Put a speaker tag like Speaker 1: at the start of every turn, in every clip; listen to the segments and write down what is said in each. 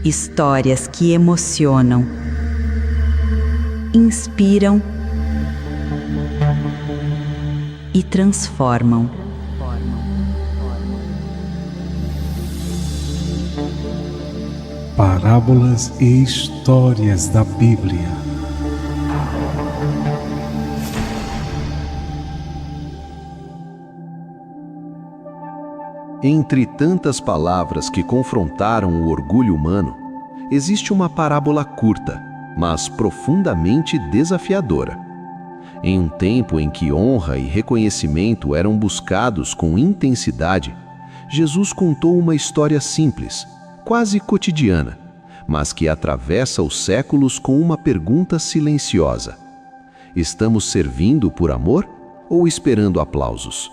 Speaker 1: Histórias que emocionam, inspiram e transformam.
Speaker 2: Parábolas e histórias da Bíblia.
Speaker 3: Entre tantas palavras que confrontaram o orgulho humano, existe uma parábola curta, mas profundamente desafiadora. Em um tempo em que honra e reconhecimento eram buscados com intensidade, Jesus contou uma história simples, quase cotidiana, mas que atravessa os séculos com uma pergunta silenciosa: estamos servindo por amor ou esperando aplausos?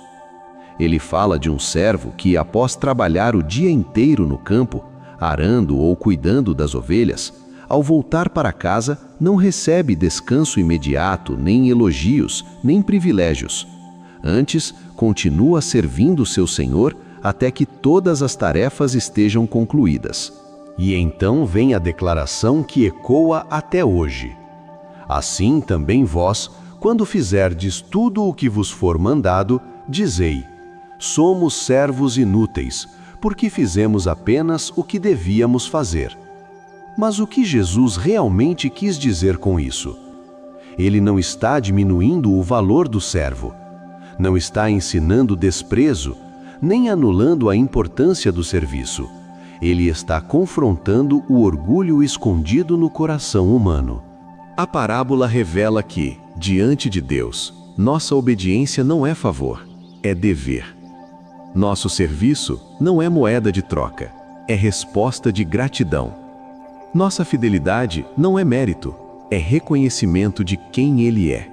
Speaker 3: Ele fala de um servo que, após trabalhar o dia inteiro no campo, arando ou cuidando das ovelhas, ao voltar para casa não recebe descanso imediato, nem elogios, nem privilégios. Antes, continua servindo seu senhor até que todas as tarefas estejam concluídas. E então vem a declaração que ecoa até hoje: assim também vós, quando fizerdes tudo o que vos for mandado, dizei: somos servos inúteis, porque fizemos apenas o que devíamos fazer. Mas o que Jesus realmente quis dizer com isso? Ele não está diminuindo o valor do servo, não está ensinando desprezo, nem anulando a importância do serviço. Ele está confrontando o orgulho escondido no coração humano. A parábola revela que, diante de Deus, nossa obediência não é favor, é dever. Nosso serviço não é moeda de troca, é resposta de gratidão. Nossa fidelidade não é mérito, é reconhecimento de quem Ele é.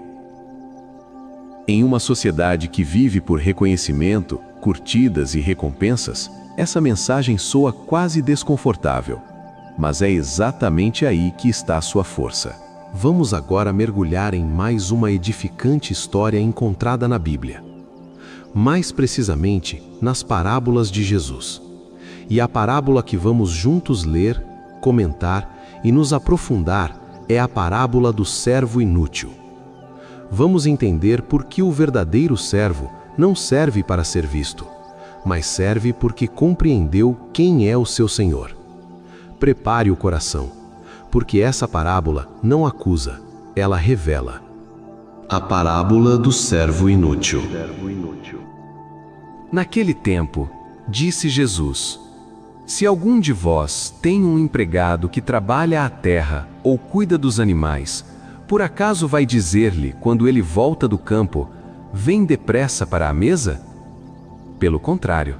Speaker 3: Em uma sociedade que vive por reconhecimento, curtidas e recompensas, essa mensagem soa quase desconfortável. Mas é exatamente aí que está a sua força. Vamos agora mergulhar em mais uma edificante história encontrada na Bíblia. Mais precisamente, nas parábolas de Jesus. E a parábola que vamos juntos ler, comentar e nos aprofundar é a parábola do servo inútil. Vamos entender por que o verdadeiro servo não serve para ser visto, mas serve porque compreendeu quem é o seu Senhor. Prepare o coração, porque essa parábola não acusa, ela revela. A parábola do servo inútil. Naquele tempo, disse Jesus: se algum de vós tem um empregado que trabalha a terra ou cuida dos animais, por acaso vai dizer-lhe, quando ele volta do campo: vem depressa para a mesa? Pelo contrário,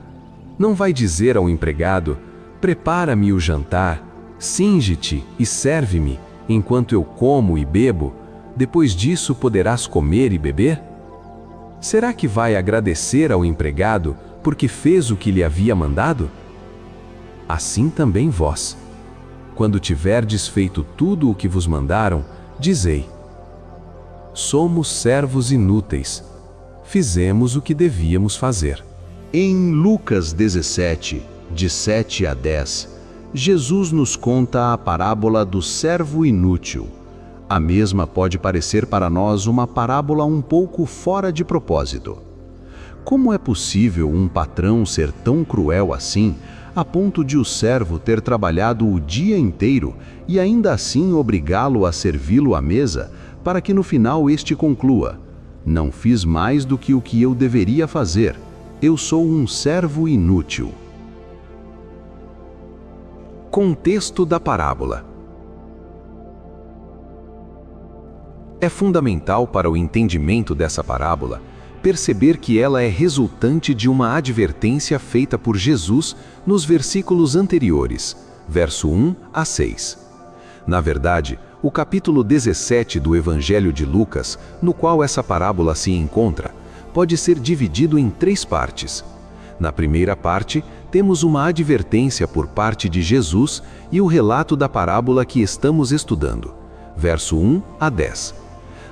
Speaker 3: não vai dizer ao empregado: prepara-me o jantar, cinge-te e serve-me, enquanto eu como e bebo, depois disso poderás comer e beber? Será que vai agradecer ao empregado porque fez o que lhe havia mandado? Assim também vós. Quando tiverdes feito tudo o que vos mandaram, dizei: somos servos inúteis, fizemos o que devíamos fazer. Em Lucas 17, de 7 a 10, Jesus nos conta a parábola do servo inútil. A mesma pode parecer para nós uma parábola um pouco fora de propósito. Como é possível um patrão ser tão cruel assim, a ponto de o servo ter trabalhado o dia inteiro e ainda assim obrigá-lo a servi-lo à mesa, para que no final este conclua: não fiz mais do que o que eu deveria fazer, eu sou um servo inútil. Contexto da parábola. É fundamental para o entendimento dessa parábola perceber que ela é resultante de uma advertência feita por Jesus nos versículos anteriores, verso 1 a 6. Na verdade, o capítulo 17 do Evangelho de Lucas, no qual essa parábola se encontra, pode ser dividido em 3 partes. Na primeira parte, temos uma advertência por parte de Jesus e o relato da parábola que estamos estudando, verso 1 a 10.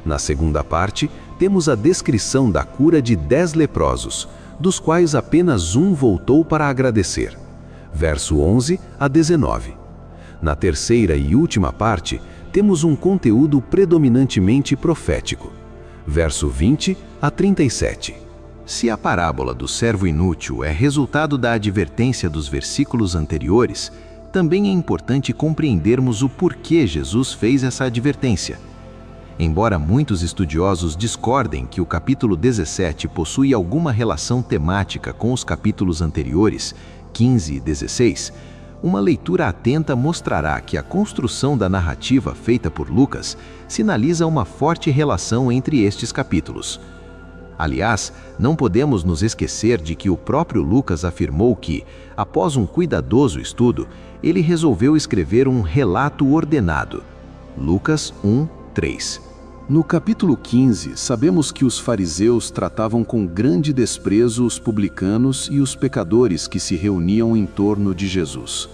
Speaker 3: Na segunda parte, temos a descrição da cura de 10 leprosos, dos quais apenas um voltou para agradecer, verso 11 a 19. Na terceira e última parte, temos um conteúdo predominantemente profético. Verso 20 a 37. Se a parábola do servo inútil é resultado da advertência dos versículos anteriores, também é importante compreendermos o porquê Jesus fez essa advertência. Embora muitos estudiosos discordem que o capítulo 17 possui alguma relação temática com os capítulos anteriores, 15 e 16, uma leitura atenta mostrará que a construção da narrativa feita por Lucas sinaliza uma forte relação entre estes capítulos. Aliás, não podemos nos esquecer de que o próprio Lucas afirmou que, após um cuidadoso estudo, ele resolveu escrever um relato ordenado. Lucas 1:3.
Speaker 2: No capítulo 15, sabemos que os fariseus tratavam com grande desprezo os publicanos e os pecadores que se reuniam em torno de Jesus.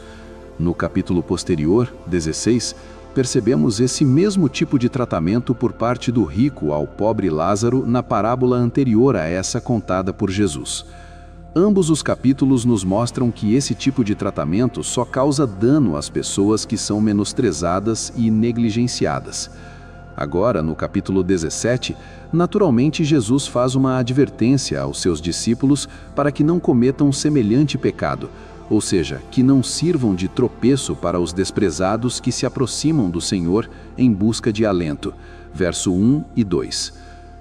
Speaker 2: No capítulo posterior, 16, percebemos esse mesmo tipo de tratamento por parte do rico ao pobre Lázaro na parábola anterior a essa contada por Jesus. Ambos os capítulos nos mostram que esse tipo de tratamento só causa dano às pessoas que são menosprezadas e negligenciadas. Agora, no capítulo 17, naturalmente Jesus faz uma advertência aos seus discípulos para que não cometam semelhante pecado, ou seja, que não sirvam de tropeço para os desprezados que se aproximam do Senhor em busca de alento. Verso 1 e 2.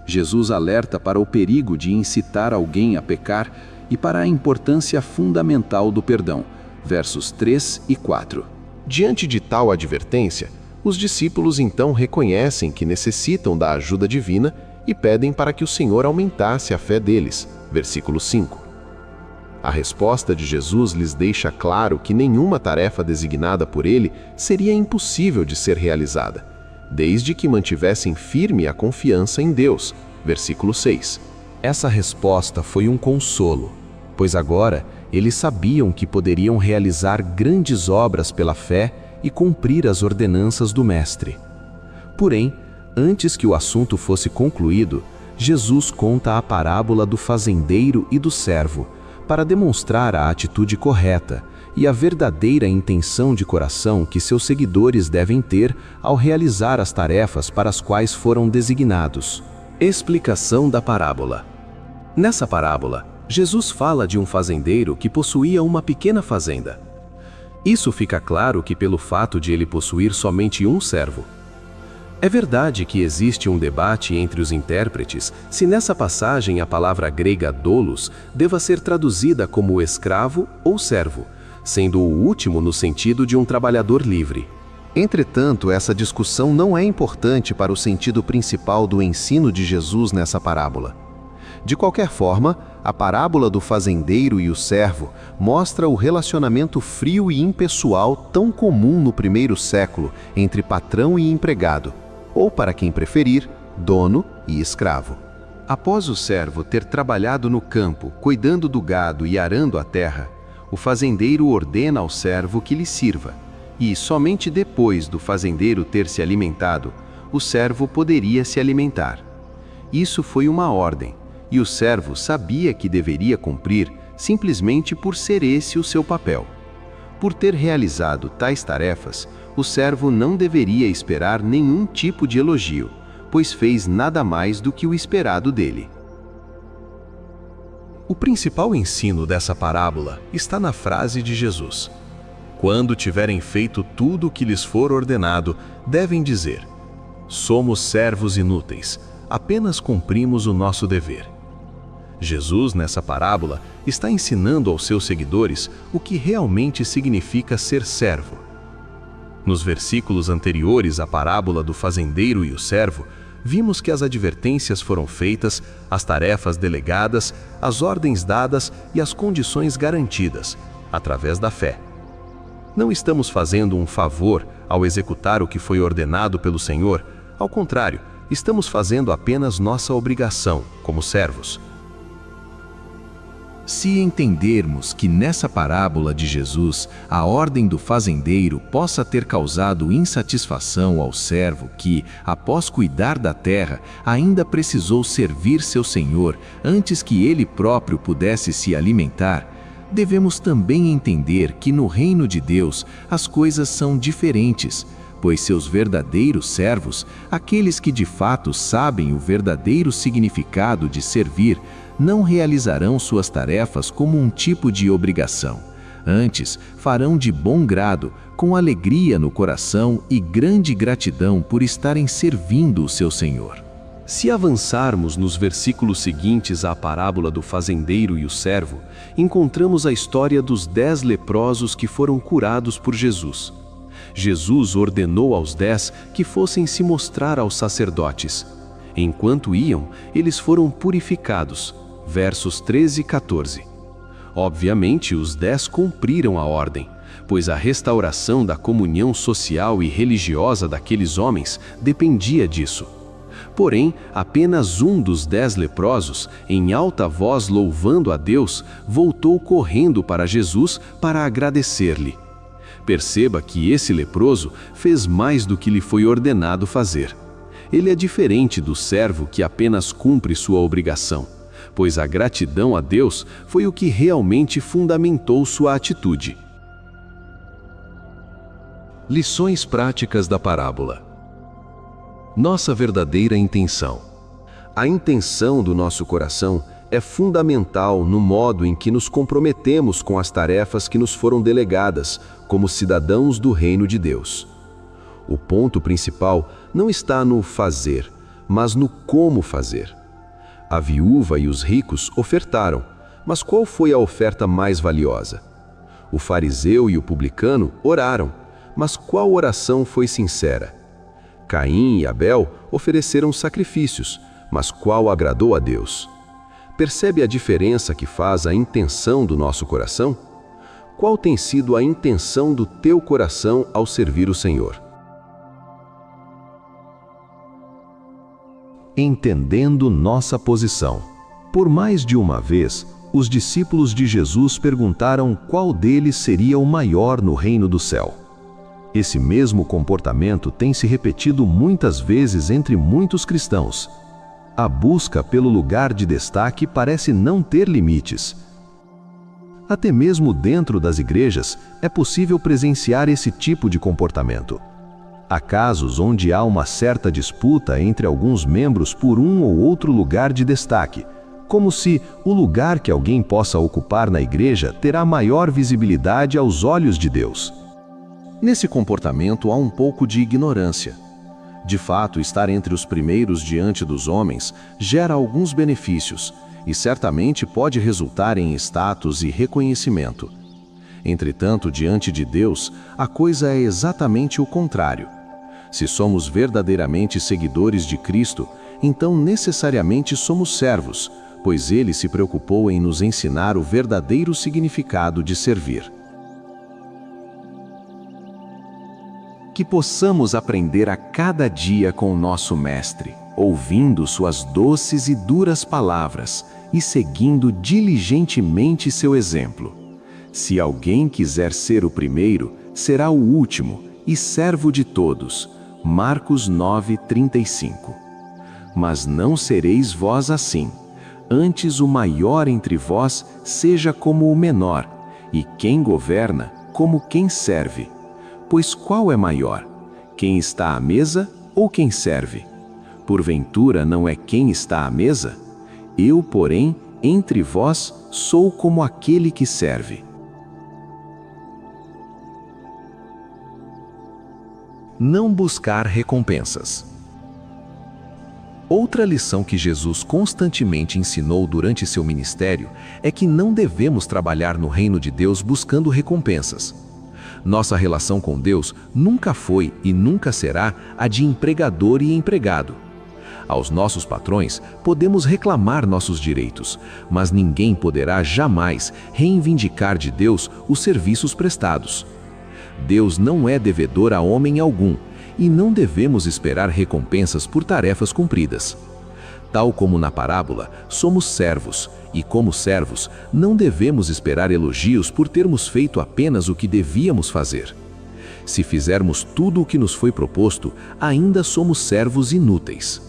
Speaker 2: Jesus alerta para o perigo de incitar alguém a pecar e para a importância fundamental do perdão. Versos 3 e 4.
Speaker 3: Diante de tal advertência, os discípulos então reconhecem que necessitam da ajuda divina e pedem para que o Senhor aumentasse a fé deles. Versículo 5. A resposta de Jesus lhes deixa claro que nenhuma tarefa designada por ele seria impossível de ser realizada, desde que mantivessem firme a confiança em Deus. Versículo 6. Essa resposta foi um consolo, pois agora eles sabiam que poderiam realizar grandes obras pela fé e cumprir as ordenanças do Mestre. Porém, antes que o assunto fosse concluído, Jesus conta a parábola do fazendeiro e do servo, para demonstrar a atitude correta e a verdadeira intenção de coração que seus seguidores devem ter ao realizar as tarefas para as quais foram designados. Explicação da parábola. Nessa parábola, Jesus fala de um fazendeiro que possuía uma pequena fazenda. Isso fica claro que pelo fato de ele possuir somente um servo. É verdade que existe um debate entre os intérpretes se nessa passagem a palavra grega doulos deva ser traduzida como escravo ou servo, sendo o último no sentido de um trabalhador livre. Entretanto, essa discussão não é importante para o sentido principal do ensino de Jesus nessa parábola. De qualquer forma, a parábola do fazendeiro e o servo mostra o relacionamento frio e impessoal tão comum no primeiro século entre patrão e empregado, ou, para quem preferir, dono e escravo. Após o servo ter trabalhado no campo, cuidando do gado e arando a terra, o fazendeiro ordena ao servo que lhe sirva, e somente depois do fazendeiro ter se alimentado, o servo poderia se alimentar. Isso foi uma ordem, e o servo sabia que deveria cumprir simplesmente por ser esse o seu papel. Por ter realizado tais tarefas, o servo não deveria esperar nenhum tipo de elogio, pois fez nada mais do que o esperado dele. O principal ensino dessa parábola está na frase de Jesus: quando tiverem feito tudo o que lhes for ordenado, devem dizer: somos servos inúteis, apenas cumprimos o nosso dever. Jesus, nessa parábola, está ensinando aos seus seguidores o que realmente significa ser servo. Nos versículos anteriores à parábola do fazendeiro e o servo, vimos que as advertências foram feitas, as tarefas delegadas, as ordens dadas e as condições garantidas, através da fé. Não estamos fazendo um favor ao executar o que foi ordenado pelo Senhor, ao contrário, estamos fazendo apenas nossa obrigação, como servos. Se entendermos que nessa parábola de Jesus a ordem do fazendeiro possa ter causado insatisfação ao servo que, após cuidar da terra, ainda precisou servir seu senhor antes que ele próprio pudesse se alimentar,
Speaker 2: devemos também entender que no reino de Deus as coisas são diferentes, pois seus verdadeiros servos, aqueles que de fato sabem o verdadeiro significado de servir, não realizarão suas tarefas como um tipo de obrigação. Antes, farão de bom grado, com alegria no coração e grande gratidão por estarem servindo o seu Senhor.
Speaker 3: Se avançarmos nos versículos seguintes à parábola do fazendeiro e o servo, encontramos a história dos 10 leprosos que foram curados por Jesus. Jesus ordenou aos 10 que fossem se mostrar aos sacerdotes. Enquanto iam, eles foram purificados. Versos 13 e 14. Obviamente, os 10 cumpriram a ordem, pois a restauração da comunhão social e religiosa daqueles homens dependia disso. Porém, apenas um dos 10 leprosos, em alta voz louvando a Deus, voltou correndo para Jesus para agradecer-lhe. Perceba que esse leproso fez mais do que lhe foi ordenado fazer. Ele é diferente do servo que apenas cumpre sua obrigação, pois a gratidão a Deus foi o que realmente fundamentou sua atitude. Lições práticas da parábola. Nossa verdadeira intenção. A intenção do nosso coração é fundamental no modo em que nos comprometemos com as tarefas que nos foram delegadas como cidadãos do reino de Deus. O ponto principal não está no fazer, mas no como fazer. A viúva e os ricos ofertaram, mas qual foi a oferta mais valiosa? O fariseu e o publicano oraram, mas qual oração foi sincera? Caim e Abel ofereceram sacrifícios, mas qual agradou a Deus? Percebe a diferença que faz a intenção do nosso coração? Qual tem sido a intenção do teu coração ao servir o Senhor? Entendendo nossa posição. Por mais de uma vez, os discípulos de Jesus perguntaram qual deles seria o maior no reino do céu. Esse mesmo comportamento tem se repetido muitas vezes entre muitos cristãos. A busca pelo lugar de destaque parece não ter limites. Até mesmo dentro das igrejas é possível presenciar esse tipo de comportamento. Há casos onde há uma certa disputa entre alguns membros por um ou outro lugar de destaque, como se o lugar que alguém possa ocupar na igreja terá maior visibilidade aos olhos de Deus. Nesse comportamento há um pouco de ignorância. De fato, estar entre os primeiros diante dos homens gera alguns benefícios e certamente pode resultar em status e reconhecimento. Entretanto, diante de Deus, a coisa é exatamente o contrário. Se somos verdadeiramente seguidores de Cristo, então necessariamente somos servos, pois Ele se preocupou em nos ensinar o verdadeiro significado de servir. Que possamos aprender a cada dia com o nosso Mestre, ouvindo suas doces e duras palavras e seguindo diligentemente seu exemplo. Se alguém quiser ser o primeiro, será o último e servo de todos. Marcos 9:35. Mas não sereis vós assim. Antes o maior entre vós seja como o menor, e quem governa como quem serve. Pois qual é maior? Quem está à mesa ou quem serve? Porventura não é quem está à mesa? Eu, porém, entre vós, sou como aquele que serve. Não buscar recompensas. Outra lição que Jesus constantemente ensinou durante seu ministério é que não devemos trabalhar no reino de Deus buscando recompensas. Nossa relação com Deus nunca foi e nunca será a de empregador e empregado. Aos nossos patrões, podemos reclamar nossos direitos, mas ninguém poderá jamais reivindicar de Deus os serviços prestados. Deus não é devedor a homem algum, e não devemos esperar recompensas por tarefas cumpridas. Tal como na parábola, somos servos, e como servos, não devemos esperar elogios por termos feito apenas o que devíamos fazer. Se fizermos tudo o que nos foi proposto, ainda somos servos inúteis.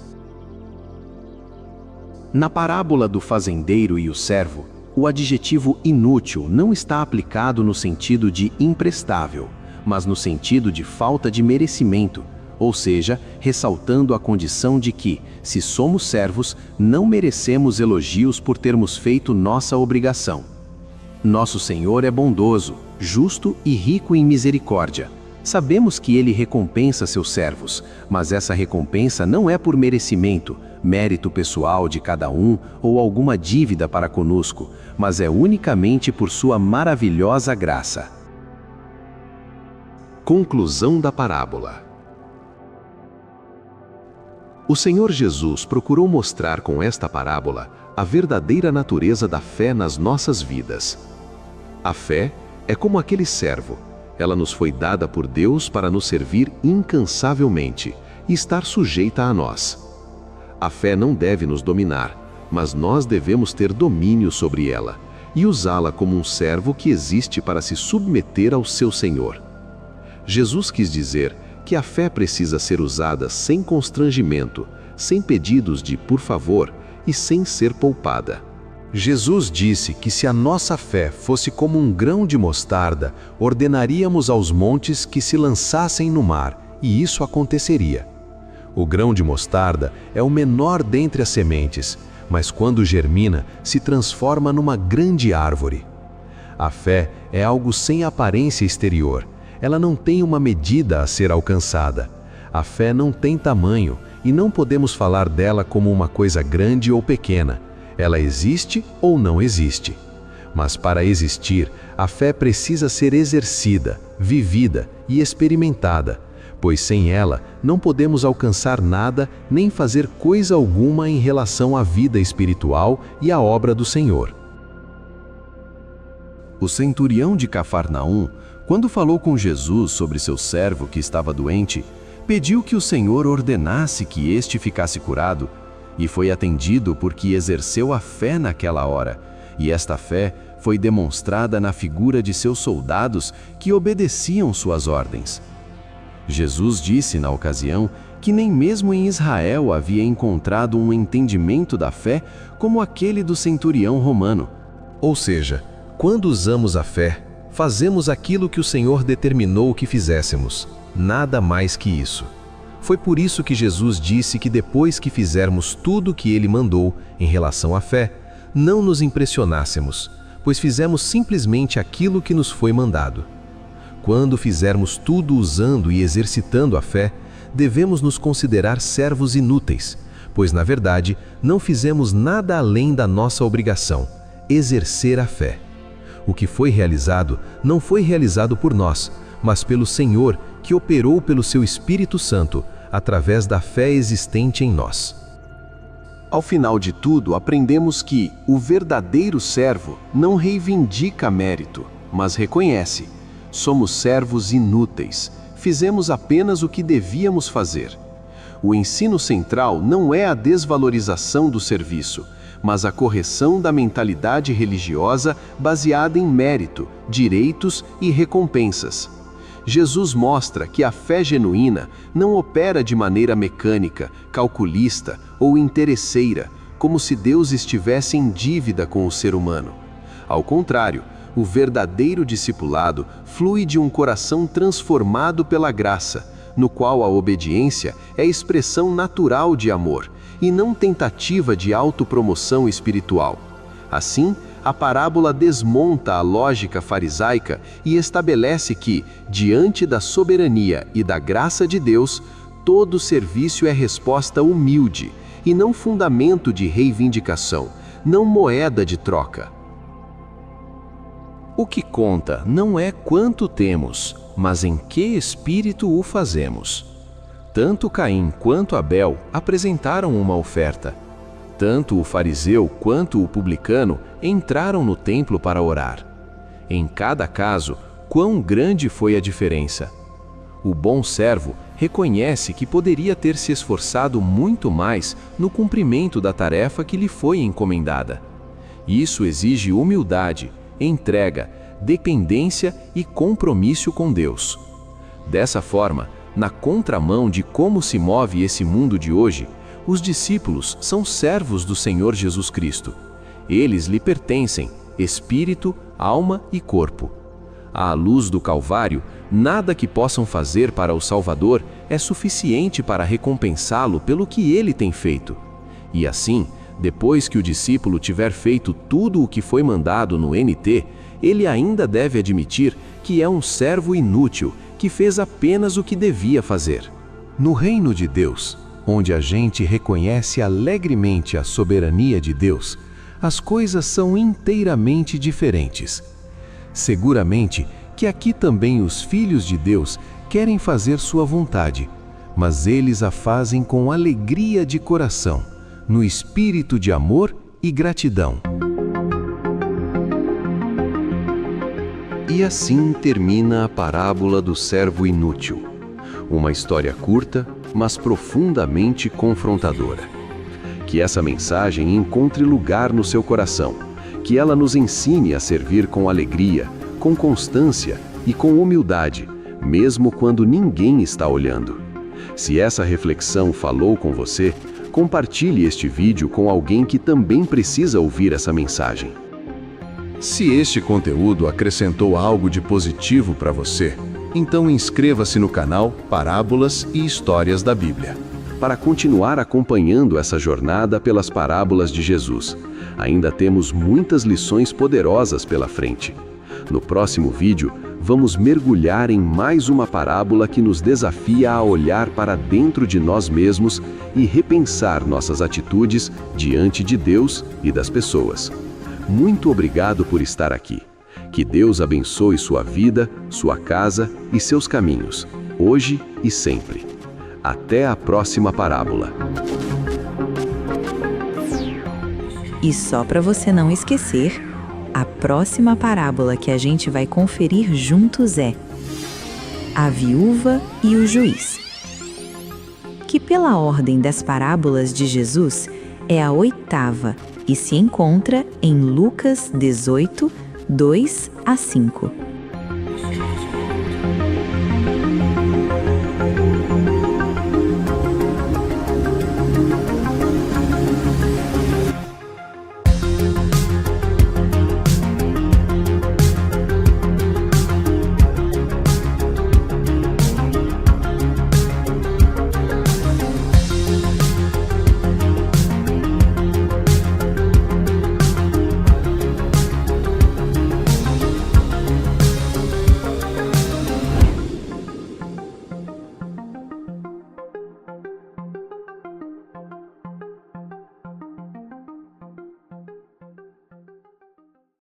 Speaker 3: Na parábola do fazendeiro e o servo, O adjetivo inútil não está aplicado no sentido de imprestável, mas no sentido de falta de merecimento, ou seja, ressaltando a condição de que, se somos servos, não merecemos elogios por termos feito nossa obrigação. Nosso Senhor é bondoso, justo e rico em misericórdia. Sabemos que Ele recompensa seus servos, mas essa recompensa não é por merecimento, mérito pessoal de cada um ou alguma dívida para conosco, mas é unicamente por sua maravilhosa graça. Conclusão da parábola. O Senhor Jesus procurou mostrar com esta parábola a verdadeira natureza da fé nas nossas vidas. A fé é como aquele servo. Ela nos foi dada por Deus para nos servir incansavelmente e estar sujeita a nós. A fé não deve nos dominar, mas nós devemos ter domínio sobre ela e usá-la como um servo que existe para se submeter ao seu Senhor. Jesus quis dizer que a fé precisa ser usada sem constrangimento, sem pedidos de por favor e sem ser poupada. Jesus disse que se a nossa fé fosse como um grão de mostarda, ordenaríamos aos montes que se lançassem no mar, e isso aconteceria. O grão de mostarda é o menor dentre as sementes, mas quando germina, se transforma numa grande árvore. A fé é algo sem aparência exterior. Ela não tem uma medida a ser alcançada. A fé não tem tamanho, e não podemos falar dela como uma coisa grande ou pequena. Ela existe ou não existe. Mas para existir, a fé precisa ser exercida, vivida e experimentada, pois sem ela não podemos alcançar nada nem fazer coisa alguma em relação à vida espiritual e à obra do Senhor.
Speaker 2: O centurião de Cafarnaum, quando falou com Jesus sobre seu servo que estava doente, pediu que o Senhor ordenasse que este ficasse curado, e foi atendido porque exerceu a fé naquela hora, e esta fé foi demonstrada na figura de seus soldados que obedeciam suas ordens. Jesus disse na ocasião que nem mesmo em Israel havia encontrado um entendimento da fé como aquele do centurião romano.
Speaker 3: Ou seja, quando usamos a fé, fazemos aquilo que o Senhor determinou que fizéssemos, nada mais que isso. Foi por isso que Jesus disse que depois que fizermos tudo o que Ele mandou em relação à fé, não nos impressionássemos, pois fizemos simplesmente aquilo que nos foi mandado. Quando fizermos tudo usando e exercitando a fé, devemos nos considerar servos inúteis, pois na verdade não fizemos nada além da nossa obrigação, exercer a fé. O que foi realizado não foi realizado por nós, mas pelo Senhor, que operou pelo seu Espírito Santo, através da fé existente em nós.
Speaker 2: Ao final de tudo, aprendemos que o verdadeiro servo não reivindica mérito, mas reconhece: somos servos inúteis, fizemos apenas o que devíamos fazer. O ensino central não é a desvalorização do serviço, mas a correção da mentalidade religiosa baseada em mérito, direitos e recompensas. Jesus mostra que a fé genuína não opera de maneira mecânica, calculista ou interesseira, como se Deus estivesse em dívida com o ser humano. Ao contrário, o verdadeiro discipulado flui de um coração transformado pela graça, no qual a obediência é expressão natural de amor e não tentativa de autopromoção espiritual. Assim, a parábola desmonta a lógica farisaica e estabelece que, diante da soberania e da graça de Deus, todo serviço é resposta humilde e não fundamento de reivindicação, não moeda de troca.
Speaker 3: O que conta não é quanto temos, mas em que espírito o fazemos. Tanto Caim quanto Abel apresentaram uma oferta. Tanto o fariseu quanto o publicano entraram no templo para orar. Em cada caso, quão grande foi a diferença! O bom servo reconhece que poderia ter se esforçado muito mais no cumprimento da tarefa que lhe foi encomendada. Isso exige humildade, entrega, dependência e compromisso com Deus. Dessa forma, na contramão de como se move esse mundo de hoje, os discípulos são servos do Senhor Jesus Cristo. Eles lhe pertencem, espírito, alma e corpo. À luz do Calvário, nada que possam fazer para o Salvador é suficiente para recompensá-lo pelo que ele tem feito. E assim, depois que o discípulo tiver feito tudo o que foi mandado no NT, ele ainda deve admitir que é um servo inútil, que fez apenas o que devia fazer. No reino de Deus, onde a gente reconhece alegremente a soberania de Deus, as coisas são inteiramente diferentes. Seguramente que aqui também os filhos de Deus querem fazer sua vontade, mas eles a fazem com alegria de coração, no espírito de amor e gratidão. E assim termina a parábola do servo inútil. Uma história curta, mas profundamente confrontadora. Que essa mensagem encontre lugar no seu coração, que ela nos ensine a servir com alegria, com constância e com humildade, mesmo quando ninguém está olhando. Se essa reflexão falou com você, compartilhe este vídeo com alguém que também precisa ouvir essa mensagem. Se este conteúdo acrescentou algo de positivo para você, então inscreva-se no canal Parábolas e Histórias da Bíblia, para continuar acompanhando essa jornada pelas parábolas de Jesus. Ainda temos muitas lições poderosas pela frente. No próximo vídeo, vamos mergulhar em mais uma parábola que nos desafia a olhar para dentro de nós mesmos e repensar nossas atitudes diante de Deus e das pessoas. Muito obrigado por estar aqui. Que Deus abençoe sua vida, sua casa e seus caminhos, hoje e sempre. Até a próxima parábola.
Speaker 1: E só para você não esquecer, a próxima parábola que a gente vai conferir juntos é A Viúva e o Juiz, que pela ordem das parábolas de Jesus é a 8ª e se encontra em Lucas 18, 2 a 5.